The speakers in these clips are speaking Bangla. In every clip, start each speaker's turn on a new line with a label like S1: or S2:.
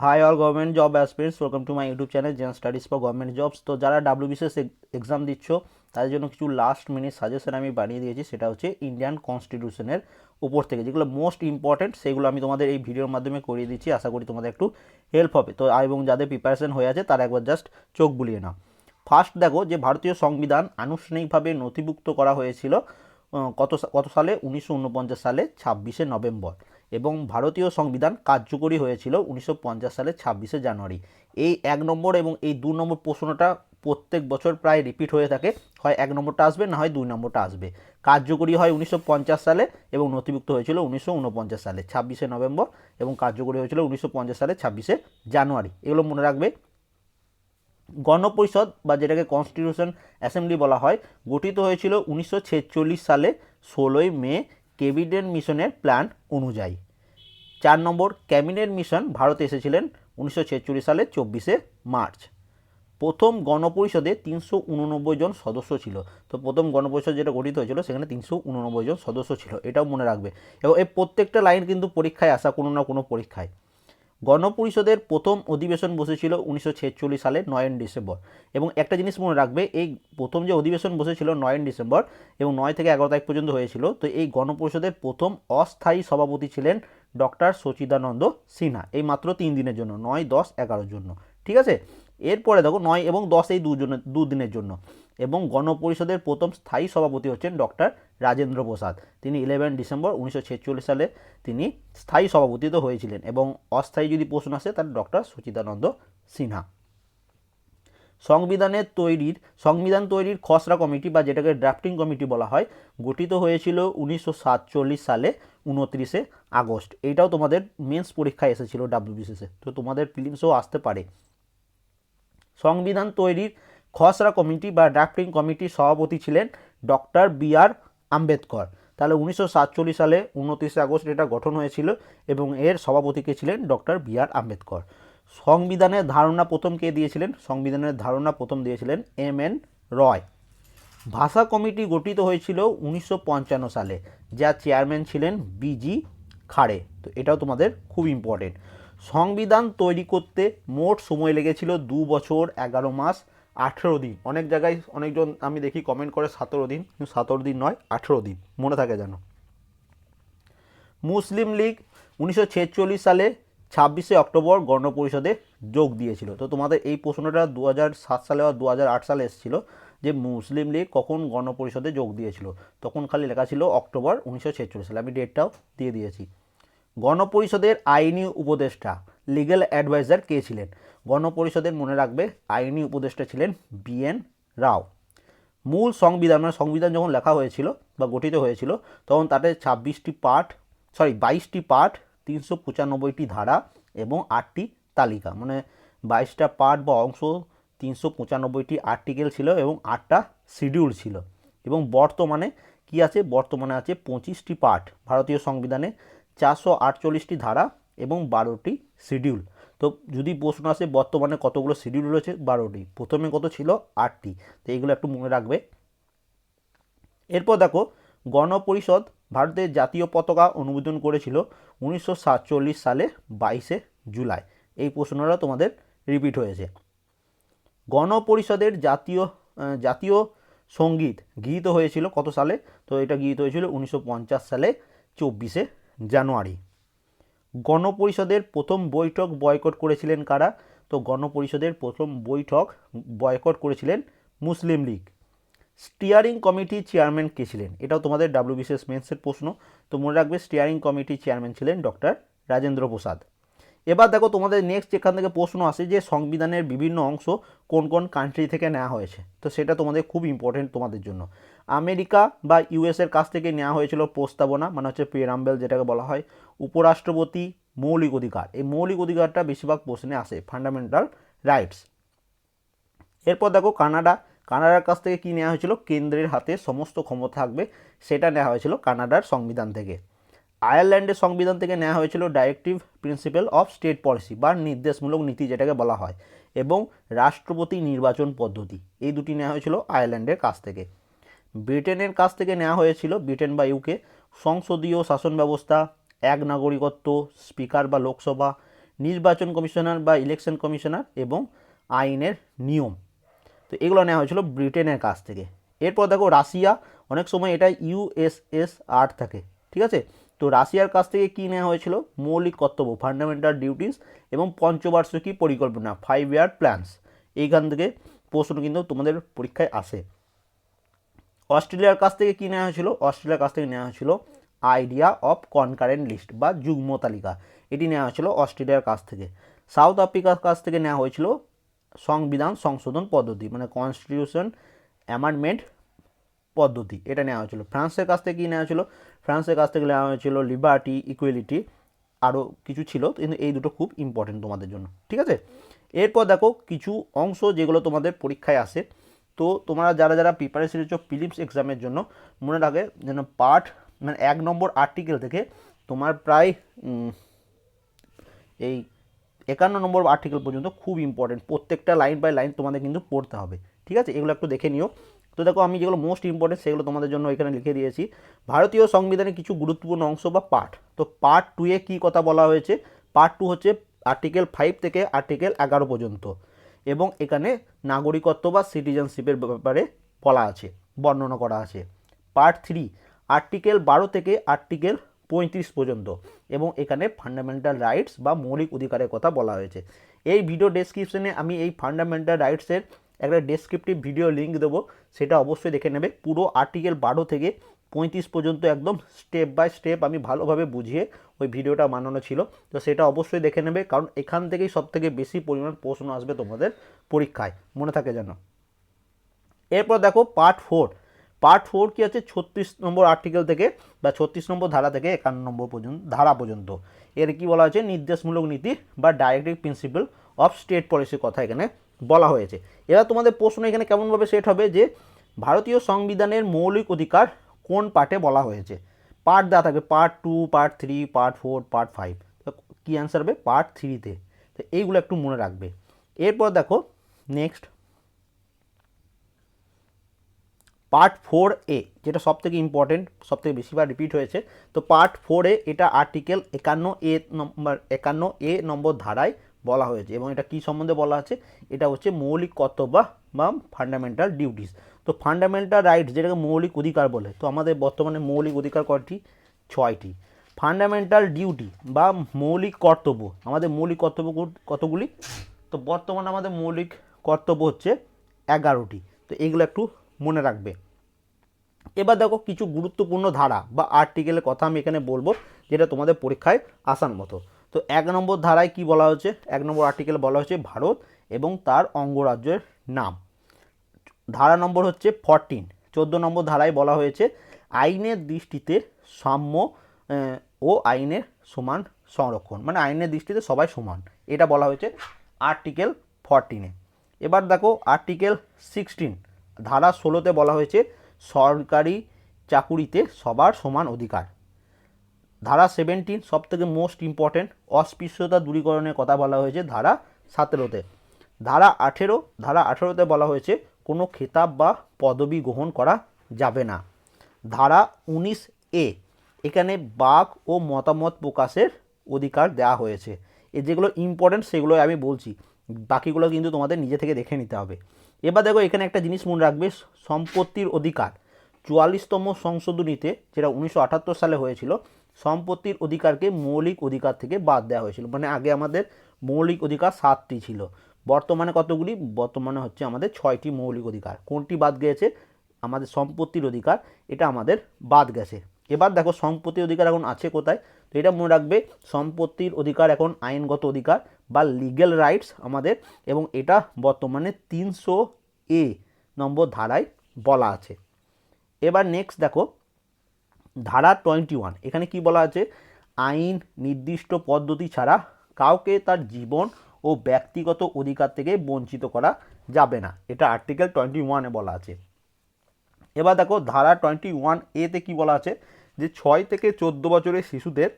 S1: High all government job aspirants, welcome to my YouTube channel zen studies for government jobs. তো যারা ডাব্লিউবিসিএস এক্সাম দিচ্ছ তাদের জন্য কিছু লাস্ট মিনিট সাজেশন আমি বানিয়ে দিয়েছি। সেটা হচ্ছে ইন্ডিয়ান কনস্টিটিউশনের উপর থেকে যেগুলো মোস্ট ইম্পর্টেন্ট সেগুলো আমি তোমাদের এই ভিডিওর মাধ্যমে করিয়ে দিচ্ছি। আশা করি তোমাদের একটু হেল্প হবে। তো এবং যাদের প্রিপারেশন হয়ে আছে তারা একবার জাস্ট চোখ বুলিয়ে নাও। ফার্স্ট দেখো যে ভারতীয় সংবিধান আনুষ্ঠানিকভাবে নথিভুক্ত করা হয়েছিল কত সালে? 1949 সালে 26শে নভেম্বর। এবং ভারতীয় সংবিধান কার্যকরী হয়েছিল 1950 সালে 26শে জানুয়ারি। এই 1 নম্বর এবং এই 2 নম্বর প্রশ্নটা প্রত্যেক বছর প্রায় রিপিট হয়ে থাকে। হয় 1 নম্বরটা আসবে, না হয় 2 নম্বরটা আসবে। কার্যকরী হয় 1950 সালে এবং নথিভুক্ত হয়েছিল 1949 সালে 26শে নভেম্বর, এবং কার্যকরী হয়েছিল 1950 সালে 26শে জানুয়ারি। এগুলো মনে রাখবে। গণপরিষদ বা যেটাকে কনস্টিটিউশন অ্যাসেম্বলি বলা হয় গঠিত হয়েছিল 1946 সালে 16ই মে ক্যাবিনেট মিশনের প্ল্যান অনুযায়ী। 4 নম্বর, ক্যাবিনেট মিশন ভারতে এসেছিলেন 1946 সালে 24শে মার্চ। প্রথম গণপরিষদে 389 জন সদস্য ছিল। তো প্রথম গণপরিষদ যেটা গঠিত হয়েছিল সেখানে 389 জন সদস্য ছিল, এটাও মনে রাখবে। এবং এই প্রত্যেকটা লাইন কিন্তু পরীক্ষায় আসা কোনো না কোনো পরীক্ষায়। গণপরিষদের প্রথম অধিবেশন বসেছিল 1946 সালে 9 ডিসেম্বর। এবং একটা জিনিস মনে রাখবে, এই প্রথম যে অধিবেশন বসেছিল 9 ডিসেম্বর এবং 9 থেকে 11 তারিখ পর্যন্ত হয়েছিল। তো এই গণপরিষদের প্রথম অস্থায়ী সভাপতি ছিলেন ডক্টর সচিদানন্দ সিনহা। এই মাত্র 3 দিনের জন্য, 9, 10, 11 জন্য। ঠিক আছে, এরপরে দেখো 9 এবং 10 এই দুদিনের জন্য। এবং গণপরিষদের প্রথম স্থায়ী সভাপতি হচ্ছেন ডক্টর রাজেন্দ্র প্রসাদ। তিনি 11 ডিসেম্বর 1946 সালে তিনি স্থায়ী সভাপতিত্ব হয়েছিলেন। এবং অস্থায়ী যদি প্রশ্ন আসে তাহলে ডক্টর সচিদানন্দ সিনহা। সংবিধান তৈরির খসড়া কমিটি বা যেটাকে ড্রাফটিং কমিটি বলা হয় গঠিত হয়েছিল 1947 সালে 29শে আগস্ট। এইটাও তোমাদের মেন্স পরীক্ষায় এসেছিল ডাব্লিউবিসিএসে, তো তোমাদের প্রিলিমসেও আসতে পারে। সংবিধান তৈরির খসড়া কমিটি বা ড্রাফটিং কমিটির সভাপতি ছিলেন ডক্টর বি.আর. আম্বেদকর। তাহলে 1947 সালে 29শে আগস্ট এটা গঠন হয়েছিল এবং এর সভাপতি কে ছিলেন ডক্টর বি.আর. আম্বেদকর। সংবিধানের ধারণা প্রথম কে দিয়েছিলেন? সংবিধানের ধারণা প্রথম দিয়েছিলেন এম.এন. রয়। ভাষা কমিটি গঠিত হয়েছিল 1955 সালে, যার চেয়ারম্যান ছিলেন বি.জি. খাড়ে। তো এটাও তোমাদের খুব ইম্পর্টেন্ট। সংবিধান তৈরি করতে মোট সময় লেগেছিল 2 বছর 11 মাস 18 দিন। অনেক জায়গায় অনেকজন আমি দেখি কমেন্ট করে 17 দিন, কিন্তু 17 দিন নয়, 18 দিন, মনে থাকে যেন। মুসলিম লীগ 1946 সালে 26শে অক্টোবর গণপরিষদে যোগ দিয়েছিল। তো তোমাদের এই প্রশ্নটা 2007 সালে বা 2008 সালে এসেছিল যে মুসলিম লীগ কখন গণপরিষদে যোগ দিয়েছিল। তখন খালি লেখা ছিল অক্টোবর 1946 সালে। আমি ডেটটাও দিয়ে দিয়েছি। গণপরিষদের আইনি উপদেষ্টা লিগ্যাল অ্যাডভাইজার কে ছিলেন? গণপরিষদের মনে রাখবে আইনি উপদেষ্টা ছিলেন বি.এন. রাও। মূল সংবিধান মানে সংবিধান যখন লেখা হয়েছিল বা গঠিত হয়েছিল তখন তাতে 22টি পার্ট, 395টি ধারা এবং 8টি তালিকা, মানে 22টা পার্ট বা অংশ, 395টি আর্টিকেল ছিল এবং 8টা শিডিউল ছিল। এবং বর্তমানে কি আছে? বর্তমানে আছে 25টি পার্ট ভারতীয় সংবিধানে, 448টি ধারা এবং 12টি শিডিউল। তো যদি প্রশ্ন আসে বর্তমানে কতগুলো শিডিউল রয়েছে? 12টি। প্রথমে কত ছিল? 8টি। তো এইগুলো একটু মনে রাখবে। এরপর দেখো, গণপরিষদ ভারতের জাতীয় পতাকা অনুমোদন করেছিল 1947 সালে 22শে জুলাই। এই প্রশ্নটা তোমাদের রিপিট হয়েছে। গণপরিষদের জাতীয় সঙ্গীত গৃহীত হয়েছিল কত সালে? তো এটা গৃহীত হয়েছিল 1950 সালে 24শে জানুয়ারি। গণপরিষদের প্রথম বৈঠক বয়কট করেছিলেন কারা? তো গণপরিষদের প্রথম বৈঠক বয়কট করেছিলেন মুসলিম লীগ। স্টিয়ারিং কমিটির চেয়ারম্যান কে ছিলেন? এটাও তোমাদের ডাব্লিউবিসিএস মেন্সের প্রশ্ন। তো মনে রাখবে স্টিয়ারিং কমিটির চেয়ারম্যান ছিলেন ডক্টর রাজেন্দ্র প্রসাদ। এবার দেখো তোমাদের নেক্সট যেখান থেকে প্রশ্ন আসে যে সংবিধানের বিভিন্ন অংশ কোন কোন কান্ট্রি থেকে নেওয়া হয়েছে। তো সেটা তোমাদের খুব ইম্পর্টেন্ট তোমাদের জন্য। আমেরিকা বা ইউএসের কাছ থেকে নেওয়া হয়েছিল প্রস্তাবনা, মানে হচ্ছে প্রিয়াম্বল যেটাকে বলা হয়। উপরাষ্ট্রপতি, মৌলিক অধিকার, এই মৌলিক অধিকারটা বেশিরভাগ প্রশ্নে আসে, ফান্ডামেন্টাল রাইটস। এরপর দেখো কানাডার কাছ থেকে কী নেওয়া হয়েছিল? কেন্দ্রের হাতে সমস্ত ক্ষমতা থাকবে, সেটা নেওয়া হয়েছিল কানাডার সংবিধান থেকে। আয়ারল্যান্ডের সংবিধান থেকে নেওয়া হয়েছিল directive principle of state policy বা নির্দেশমূলক নীতি যেটাকে বলা হয়, এবং রাষ্ট্রপতি নির্বাচন পদ্ধতি, এই দুটি নেওয়া হয়েছিল আয়ারল্যান্ডের কাছ থেকে। ব্রিটেনের কাছ থেকে নেওয়া হয়েছিল, ব্রিটেন বা ইউকে, সংসদীয় শাসন ব্যবস্থা, এক নাগরিকত্ব, স্পিকার বা লোকসভা, নির্বাচন কমিশনার বা ইলেকশন কমিশনার এবং আইনের নিয়ম। তো এগুলো নেওয়া হয়েছিল ব্রিটেনের কাছ থেকে। এরপর দেখো রাশিয়া, অনেক সময় এটা USSR থাকে, ঠিক আছে। তো রাশিয়ার কাছ থেকে কী নেওয়া হয়েছিল, মৌলিক কর্তব্য ফান্ডামেন্টাল ডিউটিস এবং পঞ্চবার্ষিকী পরিকল্পনা 5 ইয়ার প্ল্যানস। এইখান থেকে প্রশ্ন কিন্তু তোমাদের পরীক্ষায় আসে। অস্ট্রেলিয়ার কাছ থেকে কী নেওয়া হয়েছিল, অস্ট্রেলিয়ার কাছ থেকে নেওয়া হয়েছিল আইডিয়া অফ কনকারেন্ট লিস্ট বা যুগ্ম তালিকা, এটি নেওয়া হয়েছিল অস্ট্রেলিয়ার কাছ থেকে। সাউথ আফ্রিকার কাছ থেকে নেওয়া হয়েছিল সংবিধান সংশোধন পদ্ধতি মানে কনস্টিটিউশন অ্যামেন্ডমেন্ট পদ্ধতি, এটা নেওয়া হয়েছিল। ফ্রান্সের কাছ থেকে কী নেওয়া হয়েছিল, ফ্রান্সের কাছ থেকে নেওয়া হয়েছিল লিবার্টি, ইকুয়ালিটি, আরও কিছু ছিল, কিন্তু এই দুটো খুব ইম্পর্টেন্ট তোমাদের জন্য, ঠিক আছে। এরপর দেখো কিছু অংশ যেগুলো তোমাদের পরীক্ষায় আসে। তো তোমরা যারা যারা প্রিপারেশন নিচ্ছ প্রিলিমস এক্সামের জন্য, মনে রাখে যেন পার্ট মানে 1 নম্বর আর্টিকেল থেকে তোমার প্রায় এই 51 নম্বর আর্টিকেল পর্যন্ত খুব ইম্পর্টেন্ট, প্রত্যেকটা লাইন বাই লাইন তোমাদের কিন্তু পড়তে হবে, ঠিক আছে। এগুলো একটু দেখে নিও। তো দেখো আমি যেগুলো মোস্ট ইম্পর্টেন্ট সেগুলো তোমাদের জন্য এখানে লিখে দিয়েছি। ভারতীয় সংবিধানের কিছু গুরুত্বপূর্ণ অংশ বা পার্ট। তো পার্ট 2-এ কী কথা বলা হয়েছে, পার্ট 2 হচ্ছে আর্টিকেল 5 থেকে আর্টিকেল 11 পর্যন্ত, এবং এখানে নাগরিকত্ব বা সিটিজেনশিপের ব্যাপারে বলা আছে, বর্ণনা করা আছে। পার্ট 3 আর্টিকেল 12 থেকে আর্টিকেল 35 পর্যন্ত, এবং এখানে ফান্ডামেন্টাল রাইটস বা মৌলিক অধিকারের কথা বলা হয়েছে। এই ভিডিও ডেসক্রিপশনে আমি এই ফান্ডামেন্টাল রাইটসের একটা ডেসক্রিপটিভ ভিডিও লিঙ্ক দেবো, সেটা অবশ্যই দেখে নেবে। পুরো আর্টিকেল 12 থেকে 35 পর্যন্ত একদম স্টেপ বাই স্টেপ আমি ভালোভাবে বুঝিয়ে ওই ভিডিওটা বানানো ছিল, তো সেটা অবশ্যই দেখে নেবে, কারণ এখান থেকেই সবথেকে বেশি পরিমাণ প্রশ্ন আসবে তোমাদের পরীক্ষায়, মনে থাকে যেন। এরপর দেখো পার্ট 4। পার্ট 4 কী আছে, 36 নম্বর আর্টিকেল থেকে বা 36 নম্বর ধারা থেকে 51 নম্বর পর্যন্ত ধারা পর্যন্ত। এর কি বলা হয়েছে, নির্দেশমূলক নীতি বা ডাইরেক্টিভ প্রিন্সিপাল অফ স্টেট পলিসির কথা এখানে বলা হয়েছে। এবার তোমাদের প্রশ্ন এখানে কেমনভাবে সেট হবে যে ভারতীয় সংবিধানের মৌলিক অধিকার কোন পার্টে বলা হয়েছে। পার্ট দেওয়া থাকবে পার্ট 2, পার্ট 3, পার্ট 4, পার্ট 5। কী অ্যান্সার হবে, পার্ট 3-তে। তো এইগুলো একটু মনে রাখবে। এরপর দেখো নেক্সট পার্ট 4A, যেটা সবথেকে ইম্পর্টেন্ট, সবথেকে বেশিবার রিপিট হয়েছে। তো পার্ট 4A এটা আর্টিকেল 51A নম্বর ধারায় বলা হয়েছে, এবং এটা কী সম্বন্ধে বলা আছে, এটা হচ্ছে মৌলিক কর্তব্য বা ফান্ডামেন্টাল ডিউটিস। তো ফান্ডামেন্টাল রাইটস যেটাকে মৌলিক অধিকার বলে, তো আমাদের বর্তমানে মৌলিক অধিকার কয়টি, 6টি। ফান্ডামেন্টাল ডিউটি বা মৌলিক কর্তব্য, আমাদের মৌলিক কর্তব্য কতগুলি, তো বর্তমানে আমাদের মৌলিক কর্তব্য হচ্ছে 11টি। তো এইগুলো একটু মনে রাখবে। এবার দেখো কিছু গুরুত্বপূর্ণ ধারা বা আর্টিকেলের কথা আমি এখানে বলবো, যেটা তোমাদের পরীক্ষায় আসার মতো। তো 1 নম্বর ধারায় কি বলা হচ্ছে, 1 নম্বর আর্টিকেল বলা হচ্ছে ভারত এবং তার অঙ্গরাজ্যের নাম। ধারা নম্বর হচ্ছে 14। 14 নম্বর ধারায় বলা হয়েছে আইনের দৃষ্টিতে সাম্য ও আইনের সমান সংরক্ষণ, মানে আইনের দৃষ্টিতে সবাই সমান, এটা বলা হয়েছে আর্টিকেল 14-এ। এবার দেখো আর্টিকেল 16 ধারা 16-তে বলা হয়েছে সরকারি চাকুরিতে সবার সমান অধিকার। ধারা 17 সবথেকে মোস্ট ইম্পর্টেন্ট, অস্পৃশ্যতা দূরীকরণের কথা বলা হয়েছে ধারা 17-তে। ধারা 18তে বলা হয়েছে কোনো খেতাব বা পদবি গ্রহণ করা যাবে না। ধারা 19A এখানে বাক ও মতামত প্রকাশের অধিকার দেওয়া হয়েছে। যেগুলো ইম্পর্টেন্ট সেগুলো আমি বলছি, বাকিগুলো কিন্তু তোমাদের নিজে থেকে দেখে নিতে হবে। এবার দেখো এখানে একটা জিনিস মনে রাখবে, সম্পত্তির অধিকার 44তম সংশোধনীতে, যেটা 1978 সালে হয়েছিল, সম্পত্তির অধিকারকে মৌলিক অধিকার থেকে বাদ দেওয়া হয়েছিল। মানে আগে আমাদের মৌলিক অধিকার 7টি ছিল, বর্তমানে কতগুলি, বর্তমানে হচ্ছে আমাদের 6টি মৌলিক অধিকার। কোনটি বাদ গিয়েছে, আমাদের সম্পত্তির অধিকার, এটা আমাদের বাদ গেছে। এবার দেখো সম্পত্তির অধিকার এখন আছে কোথায়, তো এটা মনে রাখবে, সম্পত্তির অধিকার এখন আইনগত অধিকার বা লিগ্যাল রাইটস আমাদের, এবং এটা বর্তমানে 300A নম্বর ধারায় বলা আছে। এবার নেক্সট দেখো ধারা 21, এখানে কি বলা আছে, আইন নির্দিষ্ট পদ্ধতি ছাড়া কাউকে তার জীবন ও ব্যক্তিগত অধিকার থেকে বঞ্চিত করা যাবে না, এটা আর্টিকেল 21-এ বলা আছে। এবার দেখো ধারা 21A-তে কি বলা আছে, যে 6 থেকে 14 বছরের শিশুদের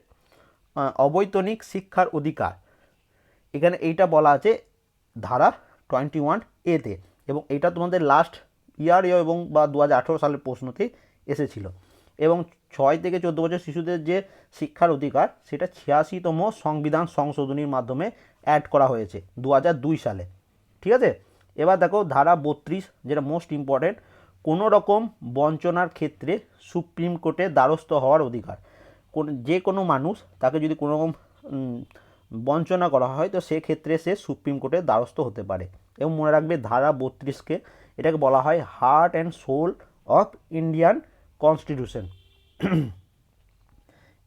S1: অবৈতনিক শিক্ষার অধিকার, এখানে এইটা বলা আছে ধারা 21A-তে, এবং এটা তোমাদের লাস্ট ইয়ার এবং বা 2018 সালের প্রশ্নতেই এসেছিল। এবং 6 থেকে 14 বছর শিশুদের যে শিক্ষার অধিকার সেটা 86তম সংবিধান সংশোধনীর মাধ্যমে অ্যাড করা হয়েছে 2002 সালে। ঠিক আছে, এবার দেখো ধারা 32, যেটা মোস্ট ইম্পর্টেন্ট, কোনো রকম বঞ্চনার ক্ষেত্রে সুপ্রিম কোর্টে দ্বারস্থ হওয়ার অধিকার। যে কোনো মানুষ তাকে যদি কোনো রকম বঞ্চনা করা হয় তো সেক্ষেত্রে সে সুপ্রিম কোর্টের দ্বারস্থ হতে পারে। এবং মনে রাখবে ধারা 32কে এটাকে বলা হয় heart and soul of Indian constitution.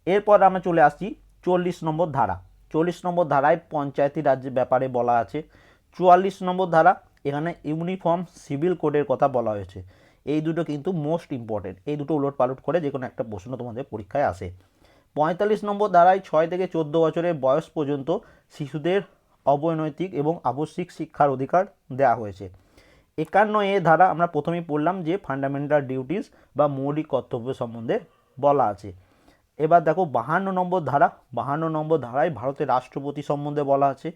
S1: এরপর আমরা চলে আসছি 40 নম্বর ধারা। 40 নম্বর ধারায় পঞ্চায়েতি রাজ্যের ব্যাপারে বলা আছে। 44 নম্বর ধারা, এখানে ইউনিফর্ম সিভিল কোডের কথা বলা হয়েছে। এই দুটো কিন্তু মোস্ট ইম্পর্টেন্ট, এই দুটো উলট পালট করে যে কোনো একটা প্রশ্ন তোমাদের পরীক্ষায় আসে। 45 নম্বর ধারায় 6 থেকে 14 বছরের বয়স পর্যন্ত শিশুদের অবৈনৈতিক এবং আবশ্যিক শিক্ষার অধিকার দেওয়া হয়েছে। 51 ধারা আমরা প্রথমেই পড়লাম যে ফান্ডামেন্টাল ডিউটিস বা মৌলিক কর্তব্য সম্বন্ধে বলা আছে। এবার দেখো 52 নম্বর ধারা। 52 নম্বর ধারায় ভারতের রাষ্ট্রপতি সম্বন্ধে বলা আছে।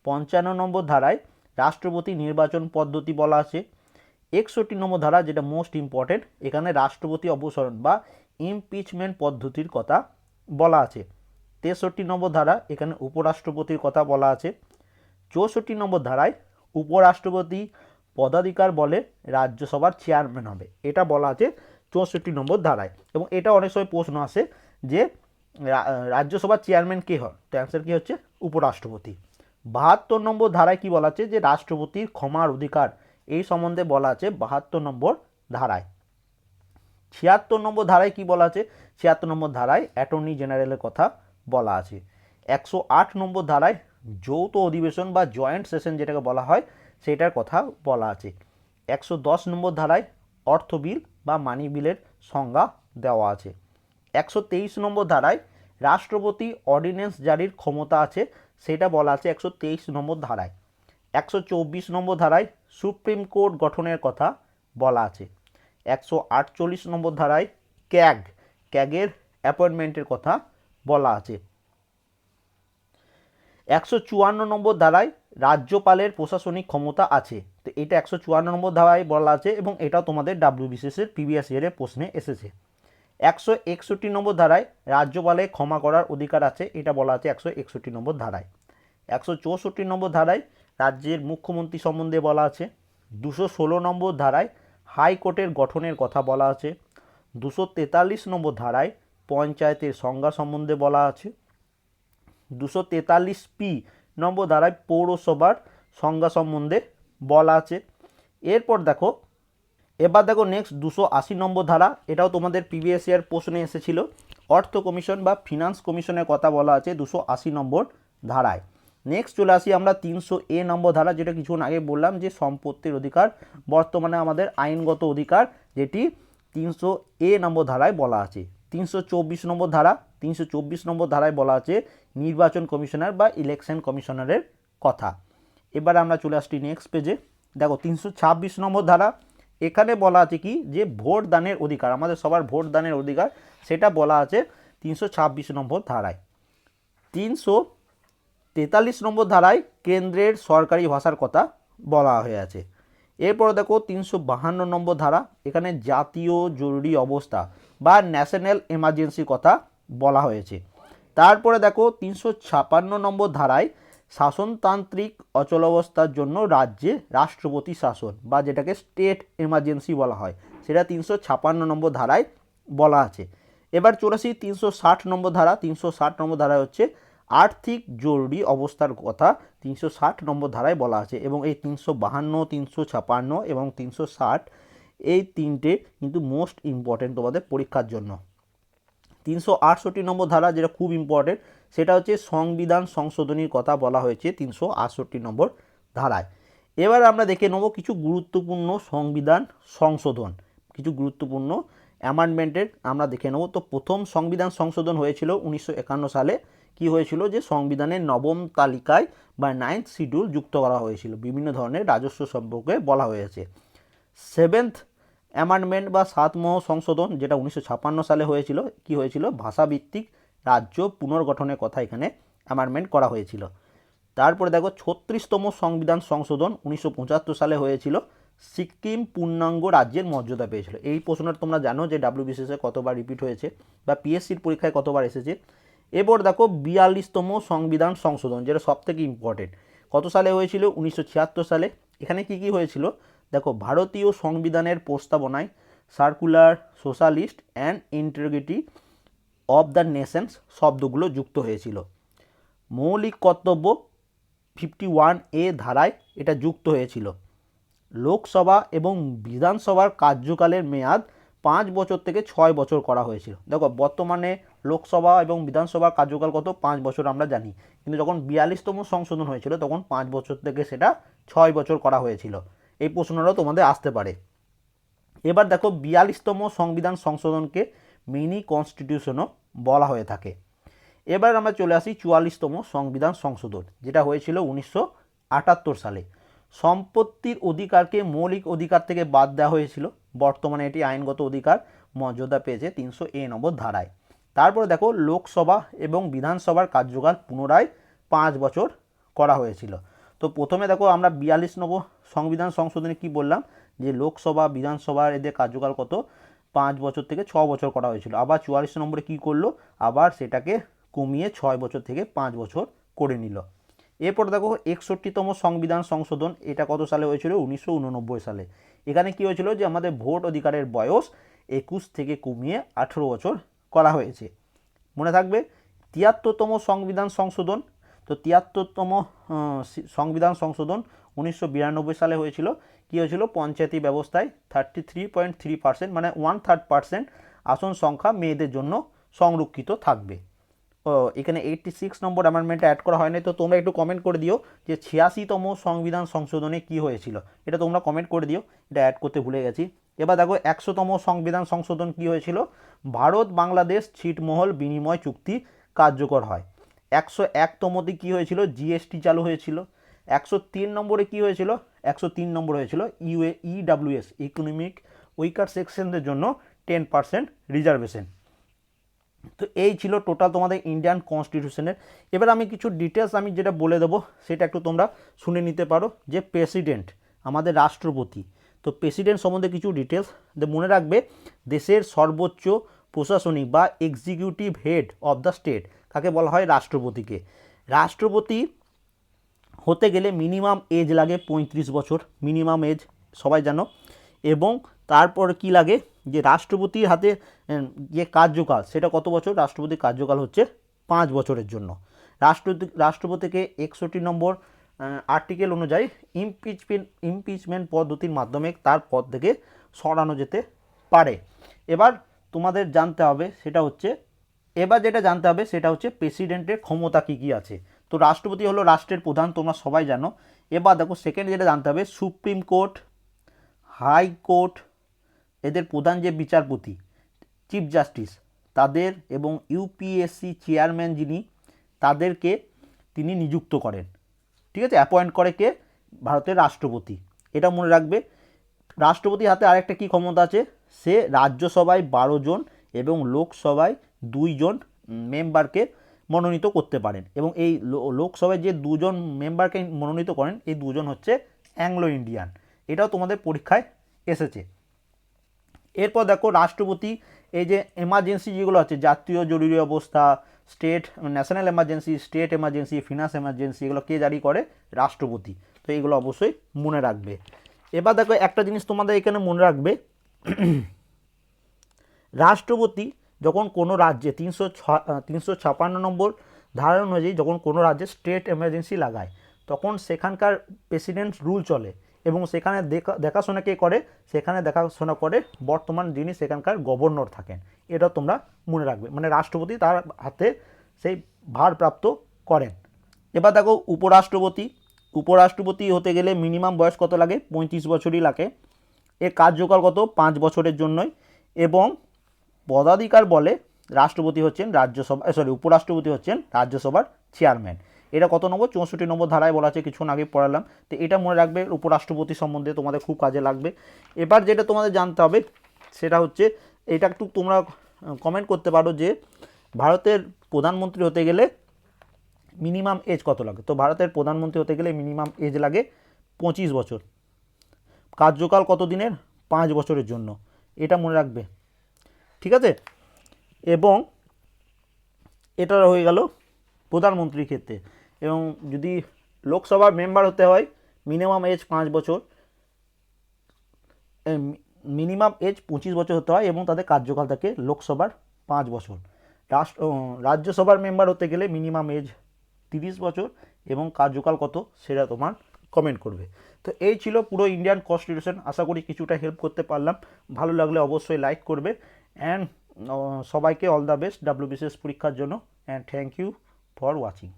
S1: 55 নম্বর ধারায় রাষ্ট্রপতি নির্বাচন পদ্ধতি বলা আছে। 61 নম্বর ধারা, যেটা মোস্ট ইম্পর্টেন্ট, এখানে রাষ্ট্রপতি অপসারণ বা ইমপিচমেন্ট পদ্ধতির কথা বলা আছে। 63 নম্বর ধারা, এখানে উপরাষ্ট্রপতির কথা বলা আছে। 64 নম্বর ধারায় উপরাষ্ট্রপতি পদাধিকার বলে রাজ্যসভার চেয়ারম্যান হবে, এটা বলা আছে 64 নম্বর ধারায়। এবং এটা অনেক সময় প্রশ্ন আসে যে রাজ্যসভার চেয়ারম্যান কে হয়, তো অ্যান্সার কি হচ্ছে উপরাষ্ট্রপতি। 72 নম্বর ধারায় কি বলা আছে যে রাষ্ট্রপতির ক্ষমার অধিকার, এই সম্বন্ধে বলা আছে 72 নম্বর ধারায়। 76 নম্বর ধারায় কি বলা আছে, 76 নম্বর ধারায় অ্যাটর্নি জেনারেলের কথা বলা আছে। 108 নম্বর ধারায় যৌথ অধিবেশন বা জয়েন্ট সেশন যেটাকে বলা হয় সেটার কথা বলা আছে। 110 নম্বর ধারায় অর্থ বিল বা মানি বিলের সংজ্ঞা দেওয়া আছে। 123 নম্বর ধারায় রাষ্ট্রপতি অর্ডিন্যান্স জারির ক্ষমতা আছে, সেটা বলা আছে 123 নম্বর ধারায়। 124 নম্বর ধারায় সুপ্রিম কোর্ট গঠনের কথা বলা আছে। 148 নম্বর ধারায় ক্যাগের অ্যাপয়েন্টমেন্টের কথা বলা আছে। 154 নম্বর ধারায় রাজ্যপালের প্রশাসনিক ক্ষমতা আছে, তো এটা 154 নম্বর ধারায় বলা আছে এবং এটাও তোমাদের WBCS-এর প্রিভিয়াস ইয়ারের প্রশ্নে এসেছে। 161 নম্বর ধারায় রাজ্যপালের ক্ষমা করার অধিকার আছে, এটা বলা আছে 161 নম্বর ধারায়। 164 নম্বর ধারায় রাজ্যের মুখ্যমন্ত্রী সম্বন্ধে বলা আছে। 216 নম্বর ধারায় হাইকোর্টের গঠনের কথা বলা আছে। 243 নম্বর ধারায় পঞ্চায়েতের সংজ্ঞা সম্বন্ধে বলা আছে। 243P নম্বর ধারায় পৌরসভার সংজ্ঞা সম্বন্ধে বলা আছে। এরপর দেখো নেক্সট 280 নম্বর ধারা, এটাও তোমাদের প্রিভিয়াস ইয়ার প্রশ্নে এসেছিল। অর্থ কমিশন বা ফিনান্স কমিশনের কথা বলা আছে 280 নম্বর ধারায়। নেক্সট চলে আসি আমরা 300A নম্বর ধারা, যেটা কিছুক্ষণ আগে বললাম যে সম্পত্তির অধিকার বর্তমানে আমাদের আইনগত অধিকার, যেটি 300A নম্বর ধারায় বলা আছে। 324 নম্বর ধারা, 324 নম্বর ধারায় বলা আছে নির্বাচন কমিশনার বা ইলেকশন কমিশনারের কথা। এবার আমরা চলে আসছি নেক্সট পেজে। দেখো 326 নম্বর ধারা, এখানে বলা আছে কি যে ভোট দানের অধিকার, আমাদের সবার ভোট দানের অধিকার, সেটা বলা আছে 326 নম্বর ধারায়। 343 নম্বর ধারায় কেন্দ্রের সরকারি ভাষার কথা বলা হয়ে আছে। এরপর দেখো 352 নম্বর ধারা, এখানে জাতীয় জরুরি অবস্থা বা ন্যাশনাল এমার্জেন্সির কথা বলা হয়েছে। তারপরে দেখো 356 নম্বর ধারায় শাসনতান্ত্রিক অচলাবস্থার জন্য রাজ্যে রাষ্ট্রপতি শাসন বা যেটাকে স্টেট এমার্জেন্সি বলা হয়, সেটা 356 নম্বর ধারায় বলা আছে। এবার চলে আসি 360 নম্বর ধারা। 360 নম্বর ধারায় হচ্ছে আর্থিক জরুরি অবস্থার কথা 360 নম্বর ধারায় বলা আছে। এবং এই 352, 356 এবং 360 এই তিনটে কিন্তু মোস্ট ইম্পর্টেন্ট তোমাদের পরীক্ষার জন্য। 368 নম্বর ধারা, যেটা খুব ইম্পর্টেন্ট, সেটা হচ্ছে সংবিধান সংশোধনীর কথা বলা হয়েছে 368 নম্বর ধারায়। এবার আমরা দেখে নেব কিছু গুরুত্বপূর্ণ সংবিধান সংশোধন, কিছু গুরুত্বপূর্ণ অ্যামেন্ডমেন্টের আমরা দেখে নেব। তো প্রথম সংবিধান সংশোধন হয়েছিল 1951 সালে। কি হয়েছিল যে সংবিধানের নবম তালিকায় বা 9th শিডিউল যুক্ত করা হয়েছিল, বিভিন্ন ধরনের রাজস্ব সম্পর্কে বলা হয়েছে। 7th অ্যামেন্ডমেন্ট বা 7ম সংশোধন, যেটা 1956 সালে হয়েছিল, কি হয়েছিল ভাষাভিত্তিক রাজ্য পুনর্গঠনের কথা এখানে অ্যামেন্ডমেন্ট করা হয়েছিল। তারপরে দেখো 36তম সংবিধান সংশোধন 1975 সালে হয়েছিল, সিকিম পূর্ণাঙ্গ রাজ্যের মর্যাদা পেয়েছিল? এই প্রশ্নটা তোমরা জানো যে ডাব্লিউবিসিএসে কতবার রিপিট হয়েছে বা পিএসসির পরীক্ষায় কতবার এসেছে। এরপর দেখো 42তম সংবিধান সংশোধন, যেটা সবথেকে ইম্পর্টেন্ট, কত সালে হয়েছিল? 1976 সালে। এখানে কি কি হয়েছিল দেখো, ভারতীয় সংবিধানের প্রস্তাবনায় secular, socialist and integrity of the nations শব্দগুলো যুক্ত হয়েছিল। মৌলিক কর্তব্য 51A ধারায় এটা যুক্ত হয়েছিল। লোকসভা এবং বিধানসভার কার্যকালের মেয়াদ 5 বছর থেকে 6 বছর করা হয়েছিল। দেখো বর্তমানে লোকসভা এবং বিধানসভার কার্যকাল কত? 5 বছর আমরা জানি, কিন্তু যখন 42তম সংশোধন হয়েছিল তখন 5 বছর থেকে সেটা 6 বছর করা হয়েছিল। এই প্রশ্নটাও তোমাদের আসতে পারে। এবার দেখো 42তম সংবিধান সংশোধনকে মিনি কনস্টিটিউশনও বলা হয়ে থাকে। এবার আমরা চলে আসি 44তম সংবিধান সংশোধন, যেটা হয়েছিল 1978 সালে। সম্পত্তির অধিকারকে মৌলিক অধিকার থেকে বাদ দেওয়া হয়েছিল। বর্তমানে এটি আইনগত অধিকার মর্যাদা পেয়েছে 300A নম্বর ধারায়। তারপরে দেখো লোকসভা এবং বিধানসভার কার্যকাল পুনরায় 5 বছর করা হয়েছিল। তো প্রথমে দেখো আমরা 42 সংবিধান সংশোধনে কি বললাম, যে লোকসভা বিধানসভার এদের কার্যকাল কত? 5 বছর থেকে 6 বছর করা হয়েছিল। আবার 44 নম্বরে কি করলো, আবার সেটাকে কমিয়ে 6 বছর থেকে 5 বছর করে নিল। এরপর দেখো 61তম সংবিধান সংশোধন, এটা কত সালে হয়েছিল? 1989 সালে। এখানে কি হয়েছিল, যে আমাদের ভোট অধিকারের বয়স 21 থেকে কমিয়ে 18 বছর করা হয়েছে। মনে থাকবে। 73তম সংবিধান সংশোধন, তো 73তম সংবিধান সংশোধন 1992 সালে হয়েছিল। কি হয়েছিল? পঞ্চায়েতি ব্যবস্থায় 33.3% মানে 1/3% আসন সংখ্যা মেয়েদের জন্য সংরক্ষিত থাকবে। এখানে 86 নম্বর অ্যামেন্ডমেন্টে অ্যাড করা হয়নি, তো তোমরা একটু কমেন্ট করে দিও যে 86তম সংবিধান সংশোধনে কি হয়েছিল, এটা তোমরা কমেন্ট করে দিও, এটা অ্যাড করতে ভুলে গেছি। এবার দেখো 100তম সংবিধান সংশোধন কি হয়েছিল? ভারত বাংলাদেশ ছিটমহল বিনিময় চুক্তি কার্যকর হয়। 101তমতে কি হয়েছিল? জিএসটি চালু হয়েছিল। 103 নম্বরে কি হয়েছিল? 103 নম্বর হয়েছিল ইডাব্লিউএস ইকোনমিক উইকার সেকশনদের জন্য 10% রিজার্ভেশন। তো এই ছিল টোটাল তোমাদের ইন্ডিয়ান কনস্টিটিউশনের। এবার আমি কিছু ডিটেলস আমি যেটা বলে দেবো সেটা একটু তোমরা শুনে নিতে পারো। যে প্রেসিডেন্ট, আমাদের রাষ্ট্রপতি, তো প্রেসিডেন্ট সম্বন্ধে কিছু ডিটেলস মনে রাখবে। দেশের সর্বোচ্চ প্রশাসনিক বা executive head of the state কাকে বলা হয়? রাষ্ট্রপতিকে। রাষ্ট্রপতি হতে গেলে মিনিমাম এজ লাগে 35 বছর, মিনিমাম এজ সবাই জানো। এবং তারপর কি লাগে, যে রাষ্ট্রপতির হাতে যে কার্যকাল সেটা কত বছর? রাষ্ট্রপতির কার্যকাল হচ্ছে 5 বছরের জন্য। রাষ্ট্রপতিকে 61 নম্বর আর্টিকেল অনুযায়ী ইমপিচমেন্ট পদ্ধতির মাধ্যমে তার পদ থেকে সরানো যেতে পারে। এবার তোমাদের জানতে হবে সেটা হচ্ছে, প্রেসিডেন্টের ক্ষমতা কী কী আছে। তো রাষ্ট্রপতি হলো রাষ্ট্রের প্রধান, তোমরা সবাই জানো। এবার দেখো সেকেন্ড যেটা জানতে হবে, সুপ্রিম কোর্ট, হাইকোর্ট, এদের প্রধান যে বিচারপতি, চিফ জাস্টিস তাদের, এবং ইউপিএসসি চেয়ারম্যান যিনি, তাদেরকে তিনি নিযুক্ত করেন। ঠিক আছে, অ্যাপয়েন্ট করে কে? ভারতের রাষ্ট্রপতি। এটা মনে রাখবে। রাষ্ট্রপতির হাতে আরেকটা কি ক্ষমতা আছে, সে রাজ্যসভায় 12 জন এবং লোকসভায় 2 জন মেম্বারকে মনোনীত করতে পারেন। এবং এই লোকসভায় যে 2 জন মেম্বারকে মনোনীত করেন, এই 2 জন হচ্ছে অ্যাংলো ইন্ডিয়ান। এটাও তোমাদের পরীক্ষায় এসেছে। এরপর দেখো রাষ্ট্রপতি এই যে এমার্জেন্সি যেগুলো আছে, জাতীয় জরুরি অবস্থা, state national emergency, state emergency, finance emergency, এগুলো কে জারি করে? রাষ্ট্রপতি। তো এইগুলো অবশ্যই মনে রাখবে। এবার দেখো একটা জিনিস তোমাদের এখানে মনে রাখবে, রাষ্ট্রপতি যখন কোনো রাজ্যে 356 নম্বর ধারা অনুযায়ী যখন কোনো রাজ্যে স্টেট এমার্জেন্সি লাগায়, তখন সেখানকার প্রেসিডেন্ট রুল চলে এবং সেখানে দেখাশোনা কে করে? সেখানে দেখাশোনা করে বর্তমান যিনি সেখানকার গভর্নর থাকেন। এটা তোমরা মনে রাখবে, মানে রাষ্ট্রপতি তার হাতে সেই ভারপ্রাপ্ত করেন। এবার দেখো উপরাষ্ট্রপতি হতে গেলে মিনিমাম বয়স কত লাগে? 35 বছরই লাগে। এর কার্যকাল কত? 5 বছরের জন্যই। এবং পদাধিকার বলে রাষ্ট্রপতি হচ্ছেন উপরাষ্ট্রপতি হচ্ছেন রাজ্যসভার চেয়ারম্যান। এটা কত নম্বর? 64 নম্বর ধারায় বলা আছে, কিছুক্ষণ আগে পড়ালাম। তো এটা মনে রাখবে, উপরাষ্ট্রপতি সম্বন্ধে তোমাদের খুব কাজে লাগবে। এবার যেটা তোমাদের জানতে হবে সেটা হচ্ছে, এটা একটু তোমরা কমেন্ট করতে পারো যে ভারতের প্রধানমন্ত্রী হতে গেলে মিনিমাম এজ কত লাগে। তো ভারতের প্রধানমন্ত্রী হতে গেলে মিনিমাম এজ লাগে 25 বছর। কার্যকাল কত দিনের? 5 বছরের জন্য, এটা মনে রাখবে, ঠিক আছে। এবং এটা হয়ে গেল প্রধানমন্ত্রীর ক্ষেত্রে। এবং যদি লোকসভার মেম্বার হতে হয় মিনিমাম এজ 5 বছর, মিনিমাম এজ 25 বছর হতে হয় এবং তাদের কার্যকাল থাকে লোকসভার 5 বছর। রাজ্যসভার মেম্বার হতে গেলে মিনিমাম এজ 30 বছর এবং কার্যকাল কত সেটা তোমার কমেন্ট করবে। তো এই ছিল পুরো ইন্ডিয়ান কনস্টিটিউশন। আশা করি কিছুটা হেল্প করতে পারলাম। ভালো লাগলে অবশ্যই লাইক করবে। অ্যান্ড সবাইকে অল দ্য বেস্ট ডাব্লিউবিসিএস পরীক্ষার জন্য। And thank you for watching.